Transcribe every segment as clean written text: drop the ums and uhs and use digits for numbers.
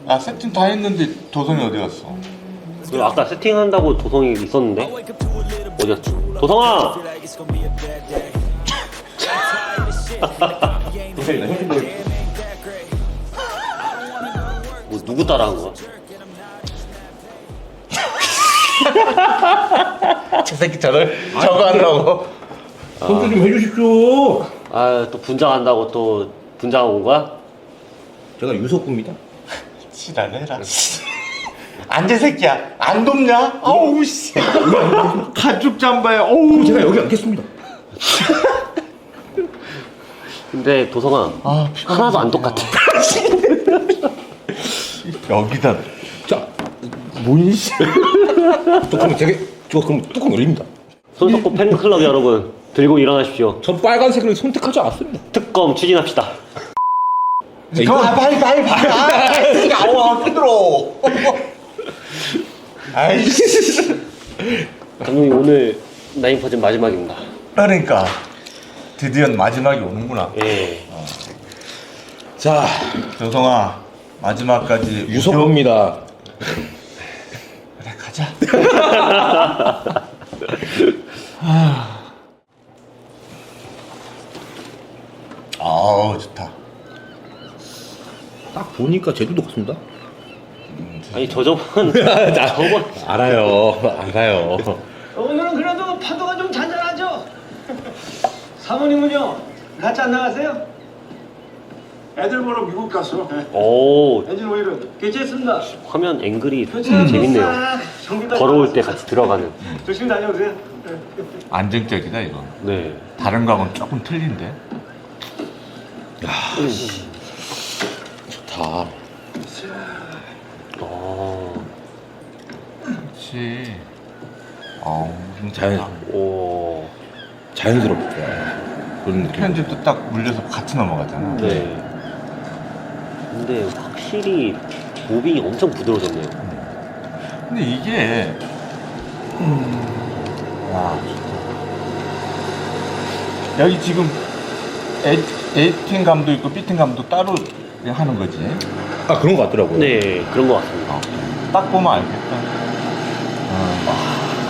아 세팅 다 했는데 도성이 어디 갔어? 그리고 아까 세팅한다고 도성이 있었는데 어디였지? 도성아! 뭐 누구 따라한 거야? 저 새끼 저를 저거 하려고. 손좀 좀 해주십시오. 아 또 분장한다고 또 분장하고 온 거야? 제가 유석구입니다. 지랄해라. 앉아 새끼야. 안 돕냐? 어우 씨. 가죽 잠바에 어우. 제가 여기 앉겠습니다. 근데 도성아 하나도 안 똑같아. 여기다. 자, 뭔 씨. 저 그럼 뚜껑 열립니다. 손석구 팬클럽 여러분 들고 일어나십시오. 전 빨간색을 선택하지 않았습니다. 특검 추진합시다. 가 빨리. 아우 힘들어. 아이씨. 감독님 오늘 나인퍼즌 마지막입니다. 그러니까 드디어 마지막이 오는구나. 예. 자, 조성아 마지막까지 유석구입니다. 그래 가자. 아우 좋다. 딱 보니까 제주도 같습니다. 아니 저번 알아요. 오늘은 그래도 파도가 좀 잔잔하죠? 사모님은요? 같이 안 나가세요? 애들 보러 미국 갔어. 오 엔진 오일은 교체했습니다. 화면 앵글이 교체하고 재밌네요. 싹 정비까지 걸어올 때 나왔어요. 같이 들어가는. 조심히 다녀오세요. 안정적이다 이거. 네. 다른 거하고는 조금 틀린데. 좋다. 그렇지. 어우 자연- 오. 자연스럽게 그런 느낌. 편집도 딱 물려서 같이 넘어가잖아. 네. 근데 확실히 무빙이 엄청 부드러워졌네요. 근데 이게 와 진짜. 여기 지금 A팀 감도 있고 B팀 감도 따로 하는 거지. 아 그런 거 같더라고요. 네, 그런 것 같습니다. 딱 보면 알겠다.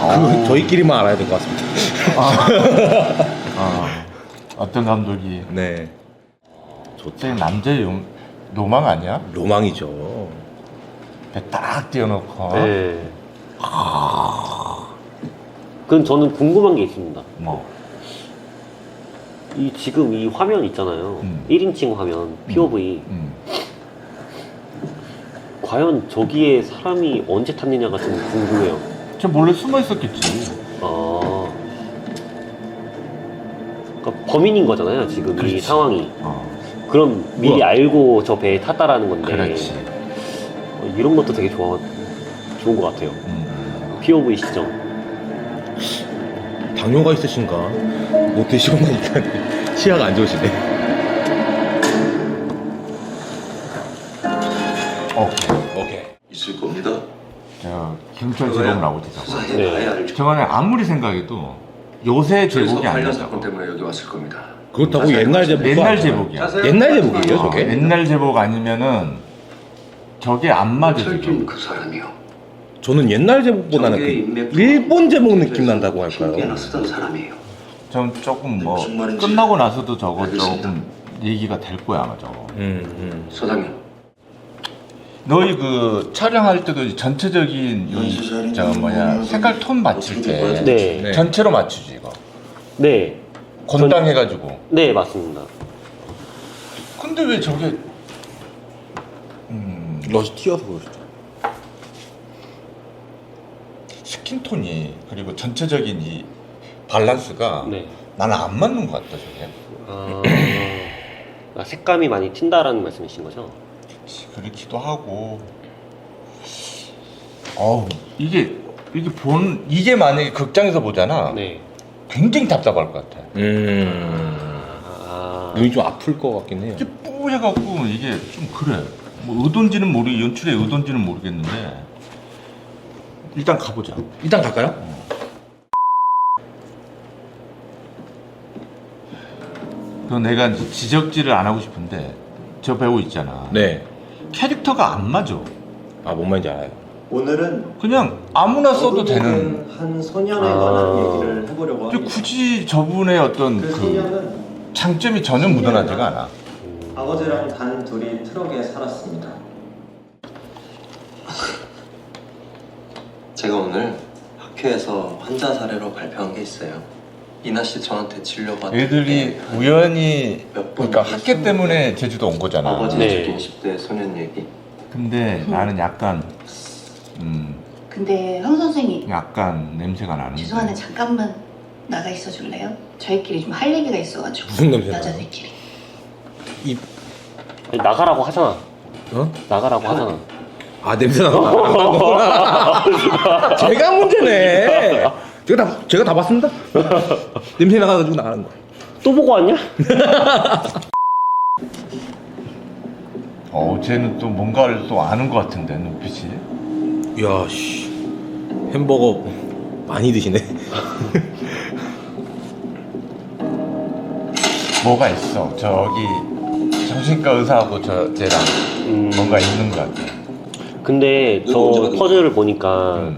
그거 저희끼리만 알아야 될 것 같습니다. 어떤 감독이 네. 제 남자의 로망 아니야? 로망이죠. 배 딱 띄워놓고 네. 그럼 저는 궁금한 게 있습니다. 뭐 이 지금 이 화면 있잖아요. 1인칭 화면 POV. 과연 저기에 사람이 언제 탔느냐가 좀 궁금해요. 저 몰래 숨어 있었겠지. 그러니까 범인인 거잖아요. 지금 이 그렇지. 상황이. 그럼 미리 우와. 알고 저 배에 탔다라는 건데. 그렇지. 이런 것도 되게 좋은 것 같아요. POV 시점. 당뇨가 있으신가? 못 드시고 나니까 시야가 안 좋으시네. 오케이. 있을 겁니다. 저 경찰 제목 나오지 저거. 수사해 네. 봐야 알죠. 저거는 아무리 생각해도 요새 저희서 제목이 관련 아니야. 사건 저거. 때문에 여기 왔을 겁니다. 그렇다고 자세히 옛날 제목 옛날 제목이야. 옛날 제목이에요, 저게? 옛날 제목 아니면은 저게 안 맞아 철진 지금. 그 사람이요. 저는 옛날 제목보다는 그 일본 제목 느낌 난다고 할까요? 핑계나 쓰던 사람이에요. 전 조금 뭐 무슨 말인지 끝나고 나서도 저거 알겠습니다. 조금 얘기가 될 거야 아마 저거. 서장님. 너희 그 촬영할 때도 전체적인 이 저 뭐냐 색깔 톤 맞출 때 네. 네. 전체로 맞추지 이거. 네. 건당 해가지고. 네, 맞습니다. 근데 왜 저게 러시 튀어서 그러시죠. 스킨톤이 그리고 전체적인 이 밸런스가 네. 나는 안 맞는 것 같다 저게. 색감이 많이 튄다라는 말씀이신 거죠? 그렇기도 하고. 이게 이게 만약에 극장에서 보잖아. 네. 굉장히 답답할 것 같아. 눈이 좀 아플 것 같긴 해요. 이게 뿌해갖고 이게 좀 그래. 뭐 의도인지는 연출의 의도인지는 모르겠는데 일단 가보자. 일단 갈까요? 그 내가 이제 지적질을 안 하고 싶은데 저 배우 있잖아. 네. 캐릭터가 안 맞아. 아, 뭔 말인지 알아요. 오늘은 그냥 아무나 써도 되는. 한 소년에 관한 얘기를 해보려고 근데 합니다. 굳이 저분의 어떤 그 그 소년은 장점이 전혀 묻어나지가 않아. 아버지랑 단 둘이 트럭에 살았습니다. 제가 오늘 학회에서 환자 사례로 발표한 게 있어요. 이나 씨 저한테 진료받을 애들이 때 우연히 몇 번 그러니까 학교 때문에 제주도 온 거잖아. 아버지 네. 죽인 10대 소년 얘기. 근데 나는 약간 근데 황 선생님 약간 냄새가 나는데. 죄송한데 잠깐만 나가 있어 줄래요? 저희끼리 좀 할 얘기가 있어가지고. 무슨 냄새가 여자들끼리. 아니, 나가라고 하잖아. 어? 나가라고 하잖아. 아, 냄새 나구나. 제가 문제네. 제가 다 봤습니다. 냄새 나가지고 나가는 거. 또 보고 왔냐? 쟤는 또 뭔가를 또 아는 것 같은데 눈빛이. 이야, 씨. 햄버거 많이 드시네. 뭐가 있어. 저기 정신과 의사하고 쟤랑 뭔가 있는 것 같아. 근데 저 퍼즐을 보니까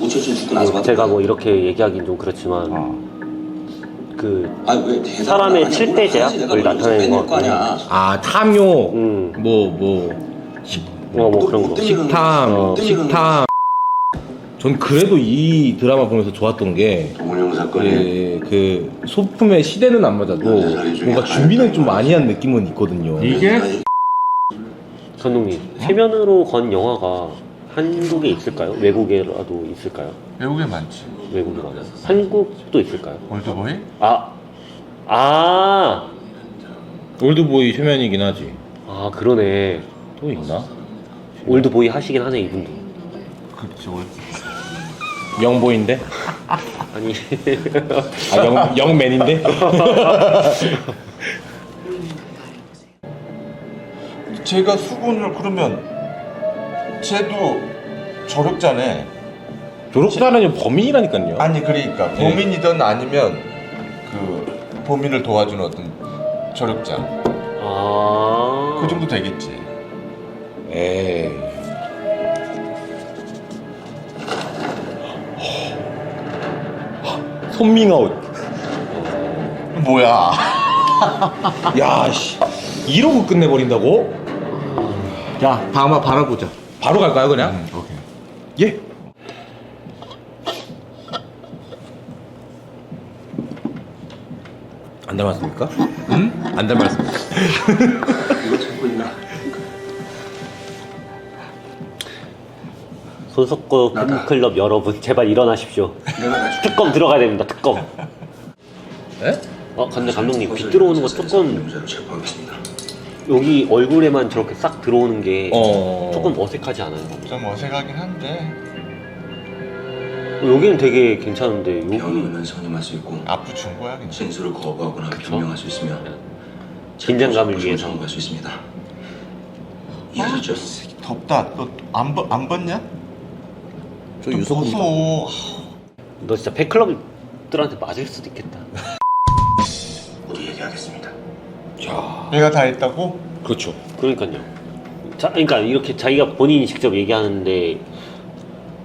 우체실 죽고 나서 제가 뭐 이렇게 얘기하긴 좀 그렇지만 그 왜 사람의 7대 제약을 나타내는 것 같고. 아, 탐욕. 뭐 그런 거. 식탐. 전 그래도 이 드라마 보면서 좋았던 게 동물용 사건이 그 소품의 시대는 안 맞아도 뭔가 준비는 좀 많이 한 느낌은 있거든요. 이게 감독님, 최면으로 건 영화가 한국에 있을까요? 외국에라도 있을까요? 외국에 많지. 외국이라도. 한국도 있을까요? 올드보이? 올드보이 최면이긴 하지. 그러네. 또 있나? 올드보이 하시긴 하네, 이분도. 그렇지. 올드. 영보인데? 아니. 영맨인데? 제가 수군을 그러면 쟤도 저력자네. 조력자는 범인이라니까요. 아니 그러니까 네. 범인이든 아니면 그 범인을 도와주는 어떤 저력자. 그 정도 되겠지. 에이. 손밍아웃. 뭐야? 야, 씨. 이러고 끝내버린다고? 야, 다음화 바라보자. 바로 갈까요, 그냥? 오케이. 예. 안 닮았습니까? 응? 안 닮았습니까? 이거 참고 있나? 손석구 팬클럽 여러분, 제발 일어나십시오. 특검 들어가야 됩니다, 특검. 예? 근데 감독님, 빛 들어오는 거 조금, 문제로 체포하겠습니다. 여기 얼굴에만 저렇게 싹 들어오는 게 어. 조금 어색하지 않아요? 좀 어색하긴 한데 여기는 되게 괜찮은데, 여기. 병이면 선임할 수 있고 아프 준 거야 그냥. 진술을 거부하거나 그쵸? 변명할 수 있으며 긴장감을 위해서. 청구할 수 있습니다. 이해하셨죠? 덥다. 너 안 벗냐? 저 좀 유석입니다. 벗어. 너 진짜 팬클럽들한테 맞을 수도 있겠다. 우리 얘기하겠습니다. 야, 내가 다 했다고? 그렇죠. 그러니까요. 그러니까 이렇게 자기가 본인이 직접 얘기하는데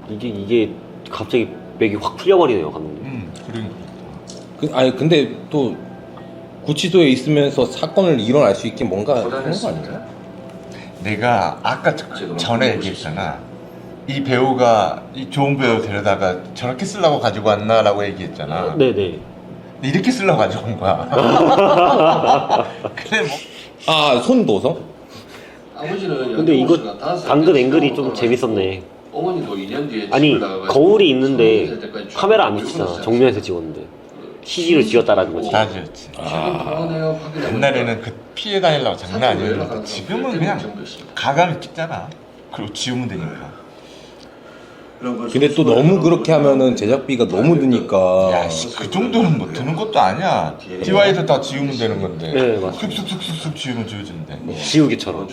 이게 갑자기 맥이 확 풀려버리네요, 감독님. 그러니까. 근데 또 구치소에 있으면서 사건을 일어날 수 있게 뭔가 하는 거 아닌가요? 내가 아까 전에 얘기했잖아. 이 배우가 이 좋은 배우 데려다가 저렇게 쓰려고 가지고 왔나라고 얘기했잖아. 네네. 이렇게 쓰려고 가지고 온 거야. 그래 뭐. 아, 손도성? 아버지는 근데 이거 방금 앵글이 좀 재밌었네. 어머니도 2년 뒤에 아니, 집을 나가가지고 거울이 있는데 20살 때까지 쭉 카메라 안 끌고 비치잖아. 있었어요. 정면에서 찍었는데 CG를 지었다라는 거지. 다 지었지. 병원에요, 확인해보니까 옛날에는 그 피해 다니려고 장난 아니었는데 연락하는 지금은 사람들 그냥 정도 있습니다. 가감이 찍잖아. 그리고 지우면 되니까. 근데 또 너무 그렇게 하면은 제작비가 너무 드니까. 야, 씨, 그 정도는 뭐 드는 것도 아니야. DI에서 다 지우면 되는 건데. 네, 맞습니다. 쑥쑥쑥쑥 지우면 지워지는데. 지우개처럼.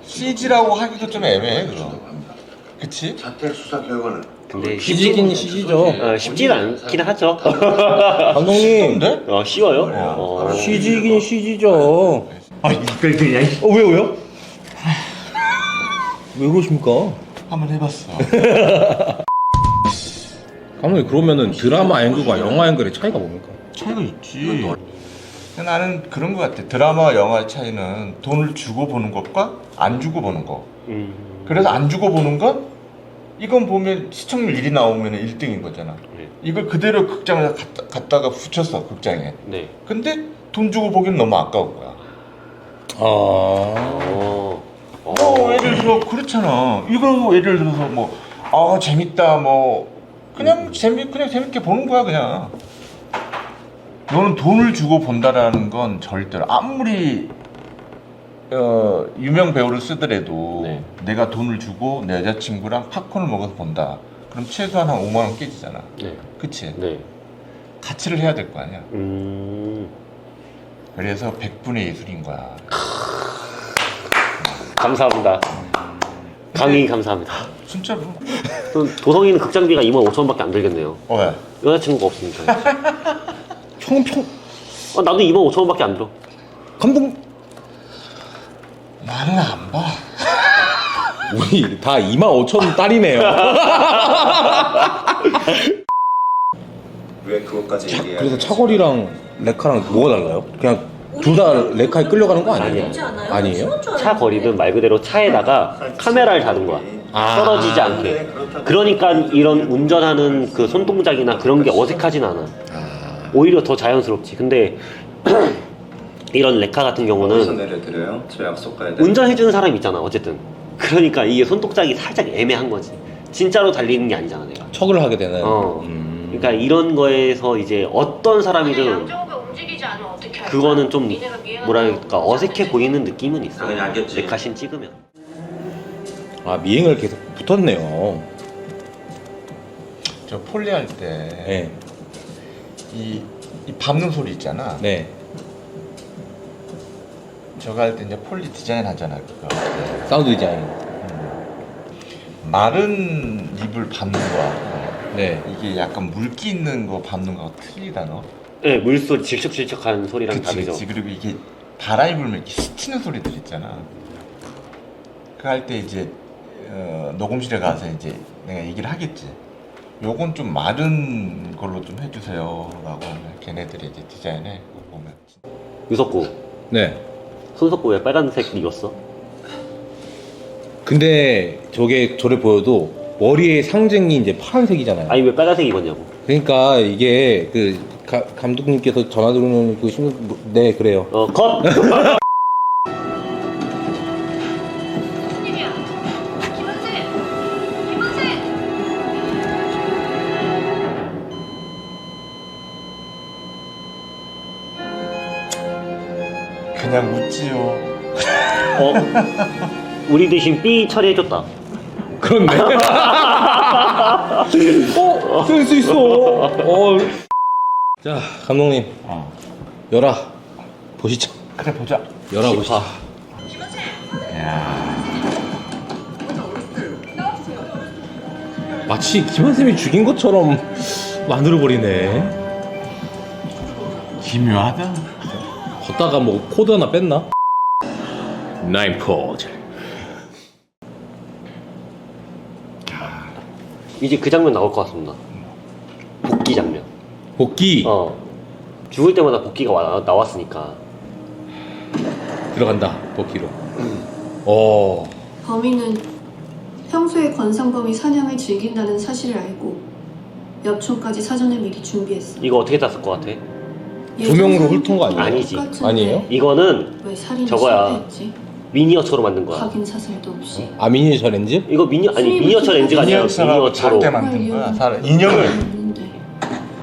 CG라고 하기도 좀 애매해 그거. 그치? 자택 수사 결과는 근데 CG긴 CG죠. 쉽진 않긴 하죠. 감독님, 근데? 쉬워요. CG긴 CG죠. 아 이걸 그냥. 왜요? 왜 그러십니까? 한번 해봤어. 감독님 그러면은 드라마 앵글과 영화 앵글의 차이가 뭡니까? 차이가 있지. 나는 그런 것 같아. 드라마와 영화의 차이는 돈을 주고 보는 것과 안 주고 보는 거. 그래서 안 주고 보는 건 이건 보면 시청률 1이 나오면 1등인 거잖아. 네. 이걸 그대로 극장에 갖다가 붙였어, 극장에. 네. 근데 돈 주고 보기는 너무 아까운 거야. 예를 들어 그렇잖아. 이거 예를 들어서 뭐 재밌다 그냥 재밌게 보는 거야 그냥. 너는 돈을 주고 본다라는 건 절대로 아무리 유명 배우를 쓰더라도 네. 내가 돈을 주고 내 여자친구랑 팝콘을 먹어서 본다. 그럼 최소한 한 5만 원 깨지잖아. 네. 그치? 네. 가치를 해야 될 거 아니야. 음. 그래서 100분의 예술인 거야. 감사합니다. 강의 감사합니다. 진짜로. 그럼 도성이는 극장비가 25,000원밖에 안 들겠네요. 왜? 여자친구가 없으니까. 평 나도 25,000원밖에 안 들어. 감독 나는 안 봐. 우리 다 25,000 딸이네요. 왜 그것까지 얘기해야 그래서 되지? 차걸이랑 레카랑 뭐가 달라요? 그냥 둘 다 레카에 끌려가는 거 아니에요? 아니에요? 차 거리는 말 그대로 차에다가 카메라를 다는 거야. 떨어지지 않게. 그러니까 이런 운전하는 그 손동작이나 그런 게 어색하진 않아. 오히려 더 자연스럽지. 근데 이런 레카 같은 어디서 경우는 내려드려요? 저 약속 가야 돼. 운전해주는 사람이 있잖아. 어쨌든. 그러니까 이게 손동작이 살짝 애매한 거지. 진짜로 달리는 게 아니잖아 내가. 척을 하게 되는. 그러니까 이런 거에서 이제 어떤 사람이든 양정호가 움직이지 않으면 어떻게 할 거야? 그거는 좀 니네가 미행하는 뭐랄까 거 어색해 보이는 느낌은 있어. 당연히 알겠지. 레카신 찍으면. 아 미행을 계속 붙었네요. 저 폴리 할 때 네. 이 밟는 소리 있잖아. 네. 저거 할 때 이제 폴리 디자인 하잖아 그거. 사운드 디자인. 마른 립을 밟는 거하고 네. 이게 약간 물기 있는 거 밟는 거하고 틀리다 너. 네, 물소리 질척질척하는 소리랑 그치, 다르죠. 그치. 그리고 이게 바람이 불면 이렇게 스치는 소리들 있잖아. 그 할 때 이제 녹음실에 가서 이제 내가 얘기를 하겠지. 요건 좀 마른 걸로 좀 해주세요 라고 하면 걔네들이 이제 디자인해 그거 보면. 유석구, 네. 손석구 왜 빨간색 입었어? 근데 저를 보여도 머리의 상징이 이제 파란색이잖아요. 아니 왜 빨간색 입었냐고. 그러니까 이게 그 감독님께서 전화 들어오는 그 네 그래요. 컷! 무슨 일이야? 김원재! 김원재! 그냥 웃지요. 우리 대신 B 처리해줬다. 그렇네. 쓸 수 있어. 자 감독님 열아 보시죠. 그래 보자. 열아 보시죠. 야. 마치 김한쌤이 죽인 것처럼 만들어버리네. 기묘하다. 걷다가 뭐 코드 하나 뺐나? 나임 코드. 이제 그 장면 나올 것 같습니다. 복귀 장면. 복귀 죽을 때마다 복귀가 나왔으니까. 들어간다 복귀로. 범인은 평소에 권상범이 사냥을 즐긴다는 사실을 알고 엽총까지 사전에 미리 준비했어. 이거 어떻게 땄을 것 같아? 조명으로 훑은 거 아니에요? 아니지. 아니에요? 이거는 왜 살인을 저거야. 실패했지? 미니어처로 만든 거야. 확인 사살도 없이. 아 미니어처 렌즈? 이거 미니어처 렌즈가 아니라 미니어처로 미니어처로. 작게 만든 거야. 사람 인형을 없는데.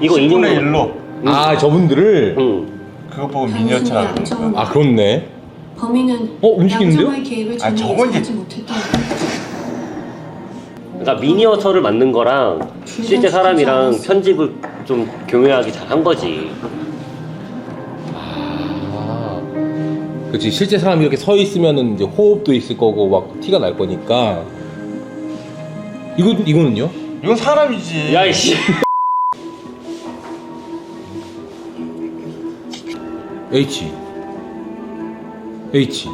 이거 10분의 인형으로. 1로 아 저분들을. 응. 그거 보고 미니어처라고 그러는 거야. 아 그렇네. 범인은 움직이는데요? 양정호의 개입을 아니, 전혀 저건 이제- 예상하지 못했던 그러니까 미니어처를 만든 거랑 실제 사람이랑 편집을 좀 교묘하게 잘 한 거지. 그렇지 실제 사람이 이렇게 서 있으면은 이제 호흡도 있을 거고 막 티가 날 거니까. 이거는요? 이건 사람이지. 야 이씨. H.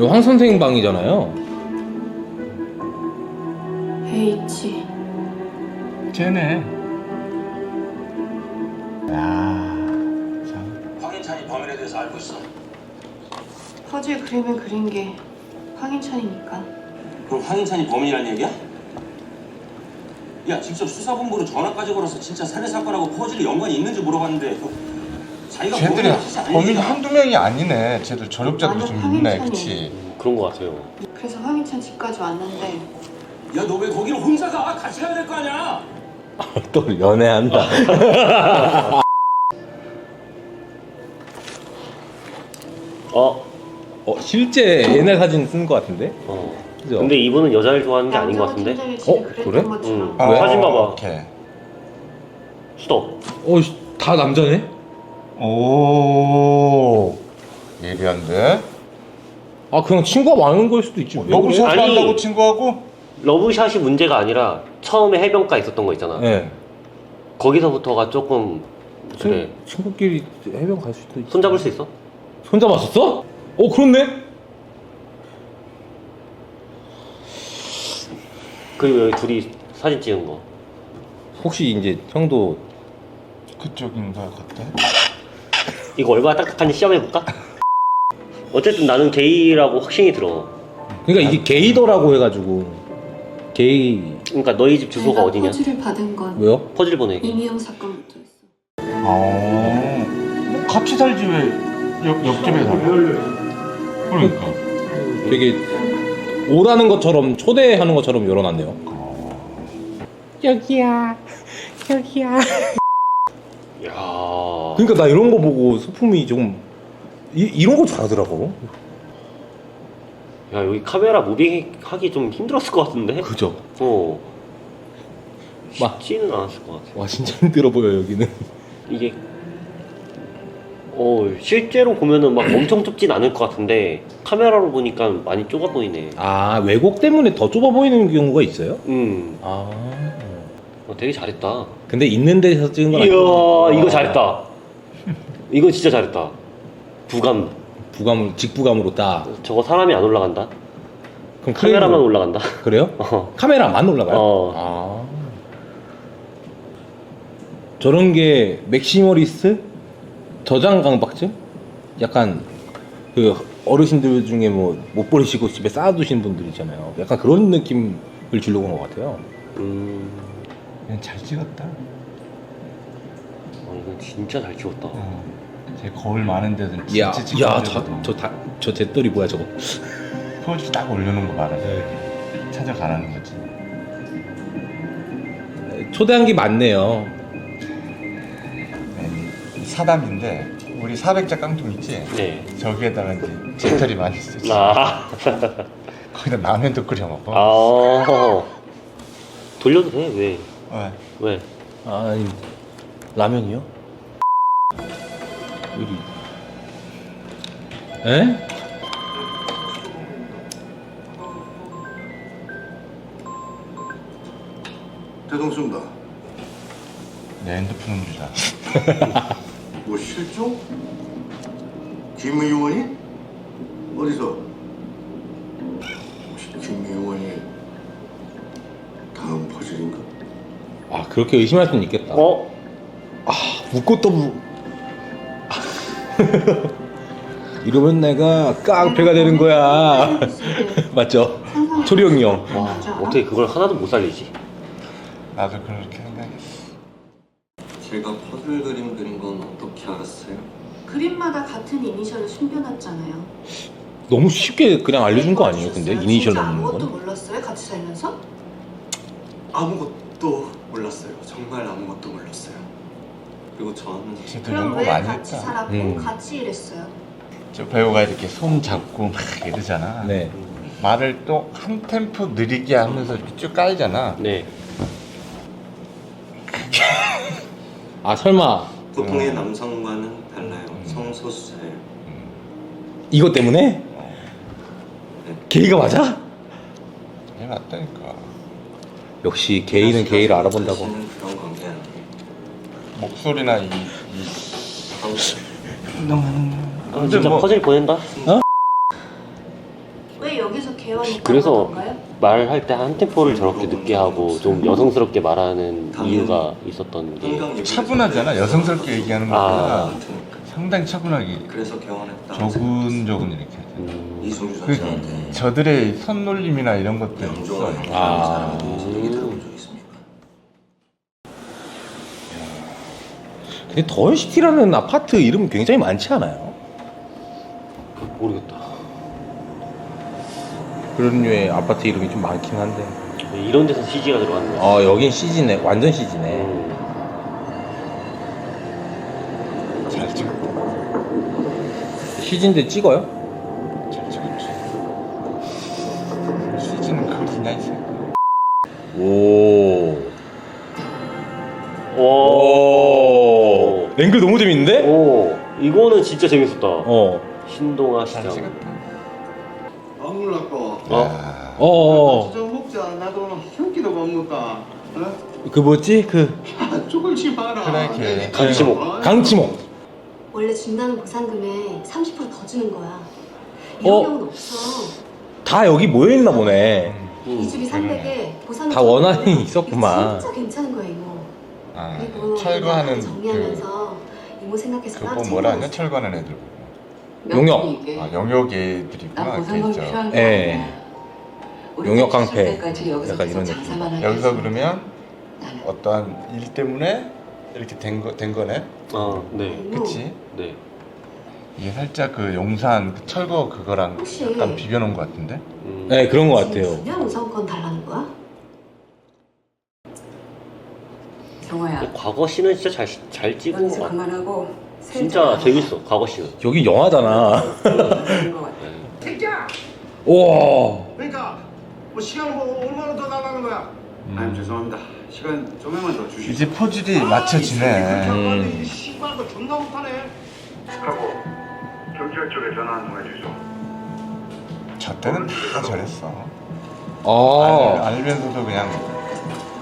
여기 황 선생 방이잖아요. H. 쟤네. 야, 참. 황인찬이 범인에 대해서 알고 있어. 퍼즐 그림을 그린 게 황인찬이니까. 그럼 황인찬이 범인이란 얘기야? 야, 직접 수사본부로 전화까지 걸어서 진짜 살해 사건하고 퍼즐이 연관이 있는지 물어봤는데 자기가 쟤들이 범인이 사실 범인 아니니까. 한두 명이 아니네. 쟤들 저력자들이 좀 완전 있네, 황인찬이. 그치? 그런 거 같아요. 그래서 황인찬 집까지 왔는데 야, 너 왜 거기를 혼자 가? 같이 가야 될 거 아니야? 또 연애한다. 실제 옛날 사진 쓴 것 같은데? 그죠? 근데 이분은 여자를 좋아하는 게 아닌 것 같은데? 그래? 응. 아, 사진 봐봐. 오케이. 스톱. 다 남자네? 오, 예리한데? 아, 그냥 친구가 많은 걸 수도 있지. 왜 그래? 러브샷 아니. 한다고 친구하고? 러브샷이 문제가 아니라 처음에 해변가 있었던 거 있잖아. 네. 거기서부터가 조금 그래. 친구끼리 해변 갈 수도 있지. 손잡을 수 있어? 손잡았었어? 그렇네? 그리고 여기 둘이 사진 찍은 거. 혹시 이제 형도 그쪽인가 같아? 이거 얼마나 딱딱한지 시험해볼까? 어쨌든 나는 게이라고 확신이 들어. 그러니까 이게 게이더라고 해가지고 게이 그러니까 너희 집 주소가 내가 어디냐? 퍼즐을 받은 건 왜요? 퍼즐 보내기. 이미영 사건부터 있어. 뭐 같이 살지 왜 옆집에 살아? 그러니까. 되게 오라는 것처럼 초대하는 것처럼 열어놨네요. 여기야. 야. 그러니까 나 이런 거 보고 소품이 좀 이런 거 잘하더라고. 야, 여기 카메라 무빙 하기 좀 힘들었을 것 같은데? 그죠? 쉽지는 않았을 것 같아. 와 진짜 힘들어 보여 여기는. 이게 실제로 보면은 막 엄청 좁진 않을 것 같은데 카메라로 보니까 많이 좁아 보이네. 아 왜곡 때문에 더 좁아 보이는 경우가 있어요? 아, 되게 잘했다. 근데 있는 데서 찍은 건 이야, 아니고. 이거 잘했다. 이거 진짜 잘했다. 부감을 직부감으로 딱. 저거 사람이 안 올라간다. 그럼 카메라만 크레인으로- 올라간다. 그래요? 카메라만 올라가요? 어. 아. 저런 게 맥시멀리스트? 저장 강박증? 약간 그 어르신들 중에 뭐 못 버리시고 집에 쌓아두시는 분들 있잖아요. 약간 그런 느낌을 주려고 한 것 같아요. 그냥 잘 찍었다. 이건 진짜 잘 찍었다. 제 거울 많은 데는 야, 진짜 찍었거든. 저 대떨이 뭐야 저거? 포즈 딱 올려놓은 거 봐라. 찾아가라는 거지. 초대한 게 많네요. 사담인데 우리 400자 깡통 있지? 네. 저기에다가 이제 제털이 많이 있었지. 거기다 라면도 끓여 먹어. 돌려도 돼? 왜? 왜? 아니 라면이요? 여기. 에? 대동수입니다. 내 핸드폰은 주자. 뭐 실종? 김 의원이? 어디서? 혹시 김 의원이 다음 퍼즐인가? 아 그렇게 의심할 수는 있겠다. 묻고 또 이러면 내가 깡패가 되는 거야. 맞죠? 초리형이 형. 와, 어떻게 그걸 하나도 못 살리지? 나도 그렇게 생각했어. 제가 퍼즐 그림 그린 건 어떻게 알았어요? 그림마다 같은 이니셜을 숨겨놨잖아요. 너무 쉽게 그냥 알려준 거 아니에요? 근데 이니셜 진짜 넣는 아무것도 건? 몰랐어요? 같이 살면서? 아무것도 몰랐어요. 정말 아무것도 몰랐어요. 그리고 저는 쟤도 그럼 연구 왜 많이 같이 했다. 살았고 같이 일했어요? 저 배우가 이렇게 손 잡고 막 이러잖아. 네. 말을 또 한 템포 느리게 하면서 이렇게 쭉 까이잖아. 네. 아 설마 보통의 남성과는 달라요. 성소수자예요. 이것 때문에? 게이가 맞아? 얘 맞다니까. 역시 게이는 게이를 알아본다고. 자신은 그런 관계 아니에요. 목소리나 이 진짜 뭐- 퍼즐 보낸다? 왜 여기서 개헌했다고 그래서 하던가요? 말할 때 한 템포를 저렇게 늦게 하고 좀 여성스럽게 말하는 이유가 있었던 게 차분하잖아. 여성스럽게 얘기하는 것보다 아. 상당히 차분하게 그래서 개원했다. 조근조근 이렇게 하죠. 이승주 그 선수한테 저들의 선놀림이나 이런 것들이 영종을 있어요. 아. 얘기 들어본 적 있습니까? 근데 더시티라는 아파트 이름 굉장히 많지 않아요? 모르겠다. 그런 류의 아파트 이름이 좀 많긴 한데. 이런 데서 CG가 들어가는 거야. 여긴 CG네. 완전 CG네. 잘 찍었다. CG인데 찍어요? 잘 찍었지. CG는 그렇냐 이제. 오. 오. 앵글 너무 재밌는데? 오. 이거는 진짜 재밌었다. 신동아 잘 시장. 찍었다. 안 몰랐고. 야. 좀 먹자. 나도 형기도 못 먹까. 그 뭐지? 그 조금씩 봐라. 그래, 강치목. 강치목. 원래 준다는 보상금에 30%더 주는 거야. 어? 이런 경우는 없어. 다 여기 모여 있나 보네. 이 집이 300에 보상금 다 원한이 이거 있었구만. 진짜 괜찮은 거야 이거. 아, 그리고 철거하는 정리하면서 이모 생각해서 그거 딱 뭐라 하냐? 챙겨놨어. 철거하는 애들. 용역. 아, 영역 애들이구나. 그죠. 예. 용역 깡패. 약간 이런 느낌. 여기서 그러면 어떠한 일 때문에 이렇게 된 거네. 네. 그치? 네. 이게 살짝 그 용산 그 철거 그거랑 혹시 약간 비벼놓은 것 같은데? 네, 그런 것 같아요. 그냥 우선권 달라는 거야? 경화야, 과거 씬은 진짜 잘 찍은 여기서 것 같아. 그만하고 진짜 재밌어. 과거 씬은. 여기 영화잖아. 되는 것 같아. 우와. 그러니까 뭐 시간 뭐 얼마나 더 나가는 거야? 아니 죄송합니다. 시간 좀만 더 주시죠. 이제 퍼즐이 맞춰지네. 이 씨발도 존나 못하네. 하고 경찰 쪽에 전화 한 통 해주소. 저 때는 다 저랬어. 아. 알면서도 그냥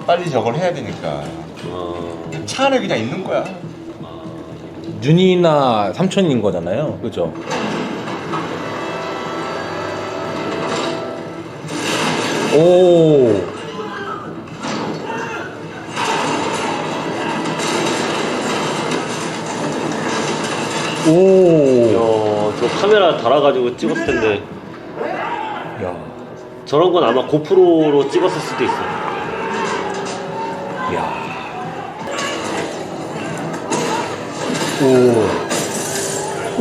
빨리 저걸 해야 되니까 차 안에 그냥 있는 거야. 윤이나 삼촌인 거잖아요. 그죠? 오. 오. 야, 저 카메라 달아가지고 찍었을 텐데 야. 저런 건 아마 고프로로 찍었을 수도 있어. 야. 오.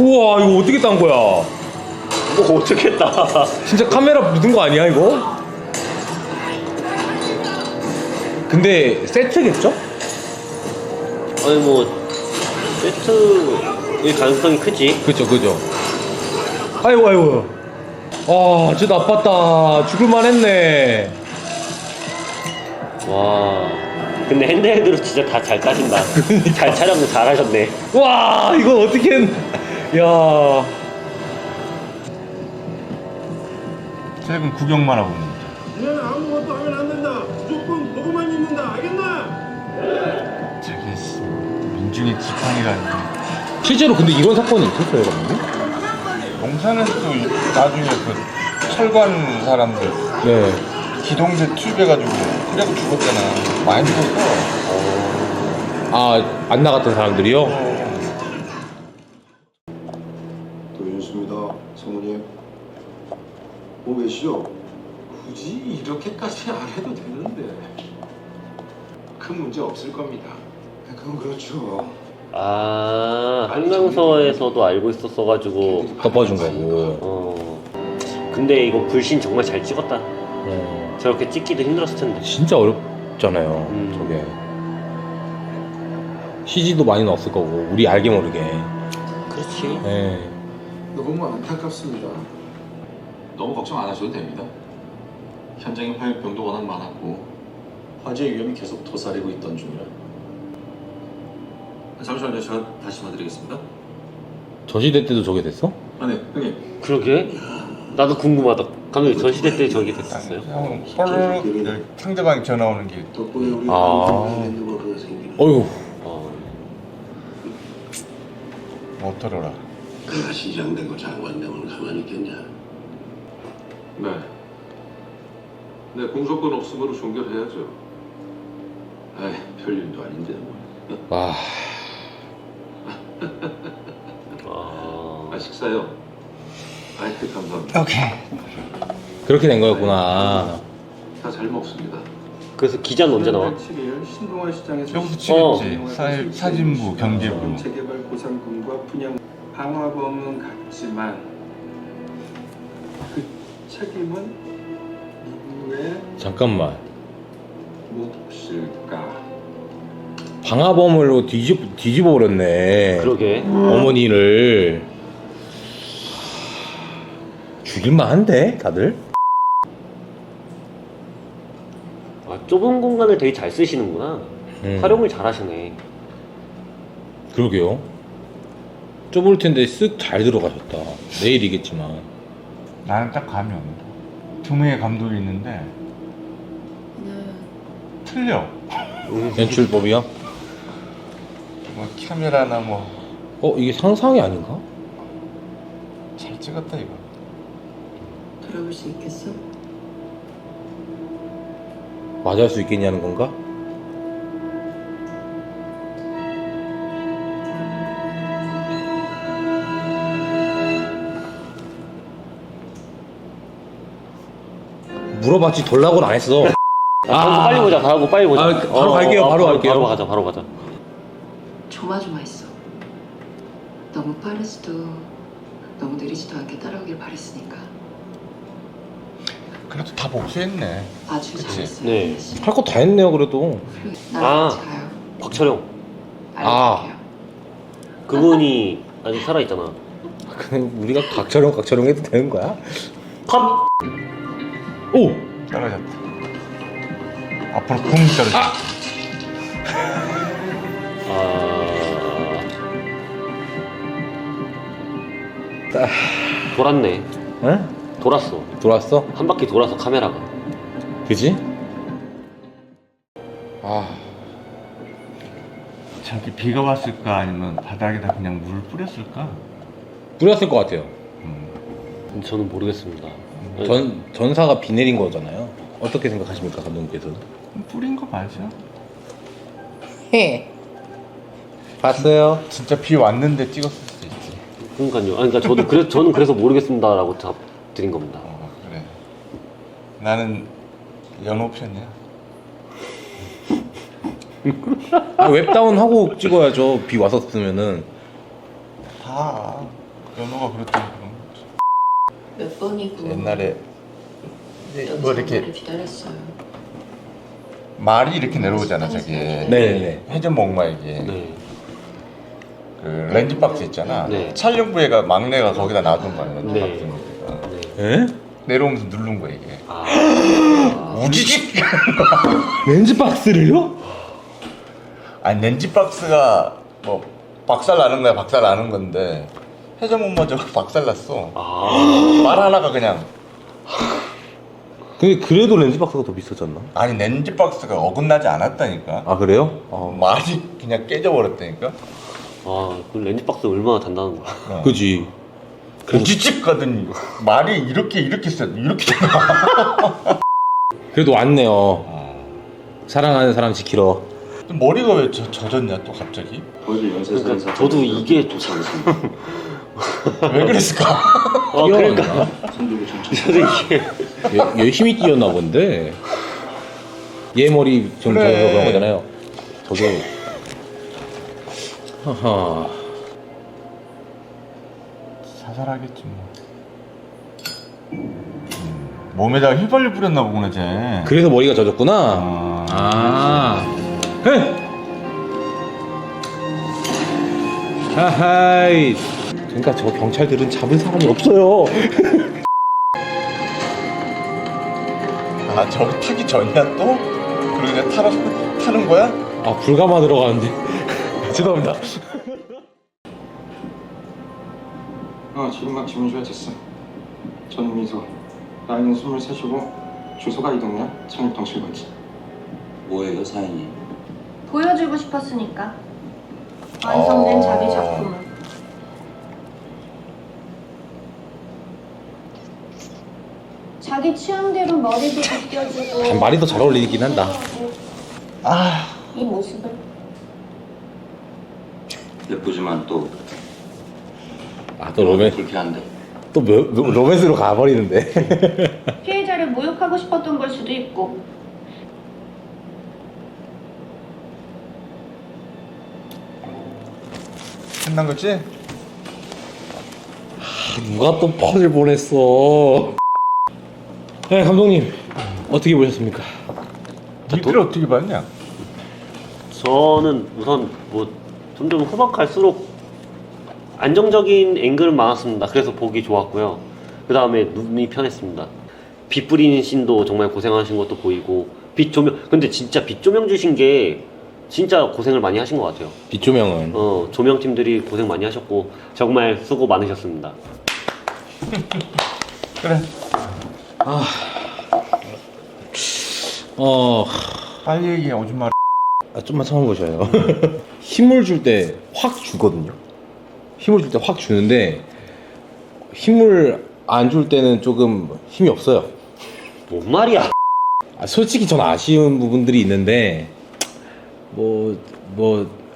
우와, 이거 어떻게 딴 거야? 뭐 어떻게 했다. 진짜 카메라 묻은 거 아니야, 이거? 근데 세트겠죠? 아니 뭐 세트일 가능성이 크지. 그죠, 그죠. 아이고, 아이고. 아, 진짜 나빴다. 죽을만 했네. 와. 근데 핸드헬드로 진짜 다 잘 따신다. 잘 촬영 잘하셨네. 와, 이거 어떻게 했... 야. 최근 구경만 하고 있는 얘는 아무것도 하면 안 된다. 무조건 보고만 있는다. 알겠나? 저게 민중의 지팡이라는. 실제로 근데 이런 사건이 있었어요, 여러분? 용산은 또 나중에 그 철거하는 사람들 네. 기동대 투입해가지고 그래고 죽었잖아. 많이 죽었어. 아, 안 나갔던 사람들이요? 도윤수입니다. 성우님. 뭐 계시죠? 굳이 이렇게까지 안 해도 되는데 큰 문제 없을 겁니다. 그건 그렇죠. 아, 한강서에서도 알고 있었어가지고 덮어준 거고. 근데 이거 불신 정말 잘 찍었다. 어. 저렇게 찍기도 힘들었을 텐데. 진짜 어렵잖아요, 저게. CG도 많이 넣었을 거고, 우리 알게 모르게. 그렇지. 네. 너무 안타깝습니다. 너무 걱정 안 하셔도 됩니다. 현장에 화염병도 워낙 많았고 화재 위험이 계속 도사리고 있던 중이라. 잠시만요. 제가 다시 봐드리겠습니다. 저 시대 때도 저게 됐어? 아, 네, 형님. 그러게? 나도 궁금하다. 감독님 저 시대 때 저게 됐었어요? 형, 뽀르륵 상대방이 전화 오는 게. 덕분에 우리 아. 핸드워크가 생기는 어휴. 모토로라. 그 시장되고 장관되면 가만히 있겠냐? 네. 네, 공소권 없음으로 종결해야죠. 아이, 별일도 아닌데 뭐. 와. 아, 식사요? 아이, 감사합니다. 오케이. 그렇게 된 거였구나. 다 잘 먹습니다. 그래서 기자는 언제 나와? 7일 신동아 시장에서 여기서 치겠지. 사진부, 경제부. 재개발 보상금과 분양 방화범은 같지만 그 책임은 누구의 잠깐만. 몫일까? 방화범으로 뒤집어 버렸네. 그러게. 어머니를 죽일만한데 다들? 아, 좁은 공간을 되게 잘 쓰시는구나. 활용을 잘 하시네. 그러게요. 좁을 텐데 쓱 잘 들어가셨다. 내일이겠지만. 나는 딱 감이 온다. 두 명의 감독이 있는데 틀려. 연출법이요? 뭐 카메라나 뭐 이게 상상이 아닌가? 잘 찍었다 이거. 돌아볼 수 있겠어? 맞을 수 있겠냐는 건가? 물어봤지 돌라고는 안 했어. 빨리 보자. 빨리 보자. 바로 갈게요. 바로 갈게요. 바로 가자. 조마조마했어. 너무 빠르지도 너무 느리지도 않게 따라오길 바랬으니까. 그래도 다 복수했네. 아주 그치? 잘했어요. 네. 혜진 씨. 할 거 다 했네요 그래도. 나랑 같이 가요. 곽철용. 알려줄게요. 그분이 아직 살아있잖아. 그냥 우리가 각처럼 해도 되는 거야? 컷! 오! 떨어졌다. 앞으로 쿵 떨어졌다. 돌았네. 응? 돌았어. 돌았어? 한 바퀴 돌아서 카메라가. 그지? 저기 비가 왔을까 아니면 바닥에다 그냥 물을 뿌렸을까? 뿌렸을 것 같아요. 저는 모르겠습니다. 전사가 비 내린 거잖아요. 어떻게 생각하십니까 감독님께서는? 뿌린 거 맞아? 봤어요? 진짜 비 왔는데 찍었을 수도 있지. 그러니까요. 아니, 그러니까 저는 그래서 모르겠습니다라고 답 드린 겁니다. 그래. 나는 연호 편이야. 웹다운 하고 찍어야죠. 비 왔었으면은. 다 연호가 그랬더니 그런 거지. 몇 번이고 옛날에 여기서 뭐 이렇게 오늘을 기다렸어요. 말이 이렇게 내려오잖아 저기. 네네. 회전목마 이게. 네. 그 렌즈 박스 있잖아. 네. 촬영부에가 막내가 거기다 놔둔 거야. 렌즈 네. 박스니까. 에? 내려오면서 누른 거야 이게. 우지직. 렌즈 박스를요? 아니 렌즈 박스가 뭐 박살 나는 거야 박살 나는 건데 회전목마 저거 박살 났어. 말 하나가 그냥. 근데 그래도 렌즈 박스가 더 비싸졌나? 아니 렌즈 박스가 어긋나지 않았다니까. 아 그래요? 말이 그냥 깨져버렸다니까. 그 렌즈박스 얼마나 단단한 거야. 그지. 우지집 가더니 말이 이렇게 써 이렇게 되나. 그래도 왔네요. 사랑하는 사람 지키러. 머리가 왜 젖었냐 또 갑자기? 그러니까 저도 이게 좋습니다. 왜 그랬을까? 그러니까 저도 이게 열심히 뛰었나 본데. 얘 머리 좀 그래. 젖어서 그런 거잖아요. 저게. 하하. 자살하겠지 뭐. 몸에다가 휘발유 뿌렸나 보구나 쟤. 그래서 머리가 젖었구나. 헤! 하하이. 그러니까 저 경찰들은 잡은 사람이 없어요. 아 저거 타기 전이야 또? 그리고 이제 타는 거야? 불가마 들어가는데. 죄송합니다. 지금 막 지문 줘야 됐어. 저는 미소. 나이는 23이고 주소가 이동이야. 창립동 7번지. 뭐예요 사인이? 보여주고 싶었으니까 완성된 자기 작품을. 자기 취향대로 머리도 빗겨주고 말이 더 잘 어울리긴 한다. 이 모습을 예쁘지만 또 또 불쾌한데. 또 로맨스로 가버리는데. 피해자를 모욕하고 싶었던 걸 수도 있고 끝난 거지? 누가 또 퍼즐 보냈어. 네, 감독님 어떻게 보셨습니까? 니들 어떻게 봤냐? 저는 우선 뭐 점점 후반 갈수록 안정적인 앵글은 많았습니다. 그래서 보기 좋았고요. 그 다음에 눈이 편했습니다. 빛 뿌리는 씬도 정말 고생하신 것도 보이고 빛 조명, 근데 진짜 빛 조명 주신 게 진짜 고생을 많이 하신 것 같아요. 빛 조명은 조명팀들이 고생 많이 하셨고 정말 수고 많으셨습니다. 그래. 빨리 얘기해 오줌 마려. 좀만 참아보셔요. 힘을 줄 때 확 주거든요. 힘을 줄 때 확 주는데 힘을 안 줄 때는 조금 힘이 없어요. 뭔 말이야? 솔직히 전 아쉬운 부분들이 있는데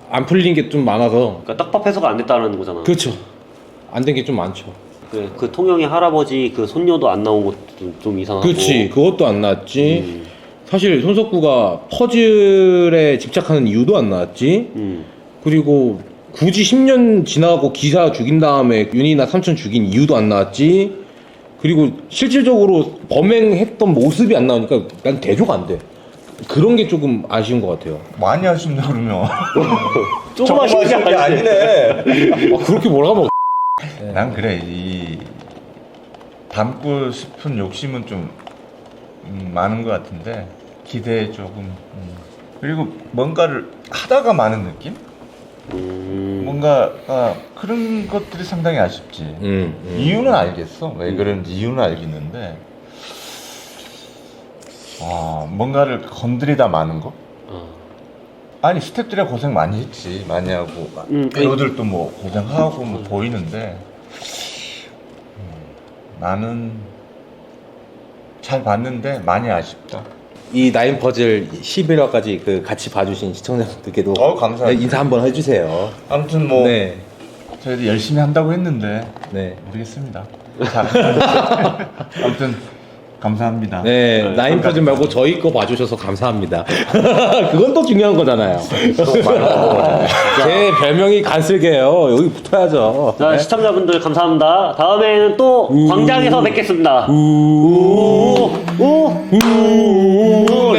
안 풀린 게 좀 많아서. 그러니까 떡밥 해소가 안 됐다는 거잖아. 그렇죠. 안 된 게 좀 많죠. 그 통영의 할아버지 그 손녀도 안 나온 것도 좀 이상하고. 그렇지. 그것도 안 나왔지. 사실 손석구가 퍼즐에 집착하는 이유도 안 나왔지. 그리고 굳이 10년 지나고 기사 죽인 다음에 윤희나 삼촌 죽인 이유도 안 나왔지. 그리고 실질적으로 범행했던 모습이 안 나오니까 난 대조가 안 돼. 그런 게 조금 아쉬운 것 같아요. 많이 아쉽다 그러면. 조금 아쉬운 게 아니네. 그렇게 뭐라고? 난 그래. 이 담고 싶은 욕심은 좀 많은 것 같은데 기대에 조금 그리고 뭔가를 하다가 많은 느낌? 뭔가 그런 것들이 상당히 아쉽지. 이유는 알겠어. 왜 그런지 이유는 알겠는데 뭔가를 건드리다 마는 거? 아니 스태프들이 고생 많이 했지. 많이 하고 배우들도 뭐 고생하고 뭐 보이는데 나는 잘 봤는데 많이 아쉽다. 이 나인 퍼즐 11화까지 그 같이 봐주신 시청자분들께도 감사합니다. 인사 한번 해주세요. 아무튼 뭐 네. 저희도 열심히 한다고 했는데 네. 모르겠습니다. 자, 아무튼 감사합니다. 네, 나인 퍼즐 말고 저희 거 봐주셔서 감사합니다. 그건 또 중요한 거잖아요. 제 별명이 간슬개예요. 여기 붙어야죠. 자, 시청자분들 감사합니다. 다음에는 또 광장에서 뵙겠습니다.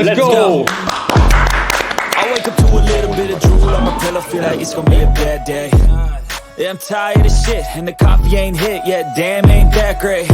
Let's go. I wake up to a little bit of drool on my pillow, feel like it's gonna be a bad day. Yeah, I'm tired of shit, and the coffee ain't hit yet, damn, ain't that great.